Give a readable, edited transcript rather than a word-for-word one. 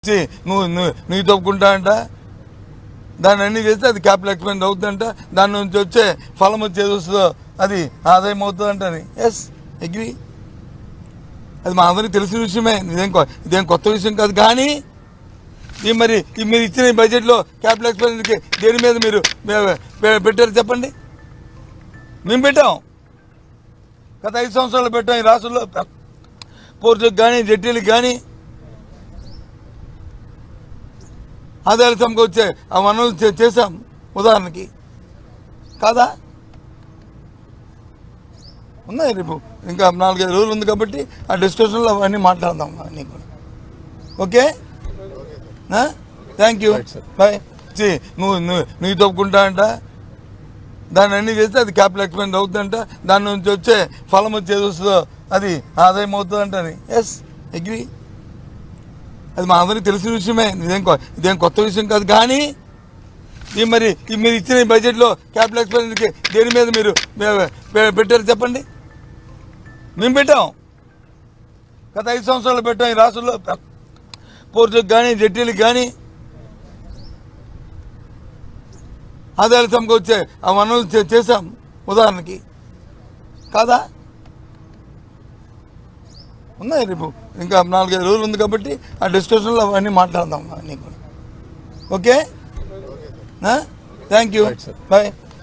నువ్వు తప్పుకుంటా అంట దాన్ని అన్ని చేస్తే అది క్యాపిటల్ ఎక్స్పెండ్ అవుతుందంట దాని నుంచి వచ్చే ఫలం వచ్చేది వస్తుందో అది ఆదాయం అవుతుందంట అని ఎస్ అగ్రీ అది మా అందరికీ తెలిసిన విషయమే ఇదేం కొత్త విషయం కాదు కానీ మీరు ఇచ్చిన బడ్జెట్లో క్యాపిటల్ ఎక్స్పెండిచర్కి దేని మీద మీరు పెట్టారు చెప్పండి మేము పెట్టాం గత 5 సంవత్సరాలు పెట్టాం ఈ రాష్ట్రంలో పోర్టులకు కానీ జెట్టీలకు కానీ ఆదాయాలు సమకూర్చే ఆ వనరులు చేశాం ఉదాహరణకి కాదా ఉన్నాయి రేపు ఇంకా 4-5 రోజులు ఉంది కాబట్టి ఆ డిస్కషన్లో అవన్నీ మాట్లాడదాం అన్నీ కూడా ఓకే థ్యాంక్ యూ బాయ్ నువ్వు తప్పుకుంటా అంట దాన్ని అన్ని చేస్తే అది క్యాపిటల్ ఎక్స్పెండ్ అవుతుందంట దాని నుంచి వచ్చే ఫలం వచ్చేది వస్తుందో అది ఆదాయం అవుతుందంట అని ఎస్ అగ్రీ అది మా అందరికీ తెలిసిన విషయమే ఇదేం కొత్త విషయం కాదు కానీ మీరు ఇచ్చిన బడ్జెట్లో క్యాపిటల్ ఎక్స్పెండిచర్కి దేని మీద మీరు పెట్టారు చెప్పండి మేము పెట్టాం గత 5 సంవత్సరాలు పెట్టాం ఈ రాష్ట్రంలో పోర్టులకు కానీ జెట్టీలకు కానీ ఆదాయాలు సమకూర్చే ఆ వనరులు చేశాం ఉదాహరణకి కాదా ఉన్నాయి రేపు ఇంకా 4-5 రోజులు ఉంది కాబట్టి ఆ డిస్కషన్లో అవన్నీ మాట్లాడదాం అన్నీ కూడా ఓకే థ్యాంక్ యూ బాయ్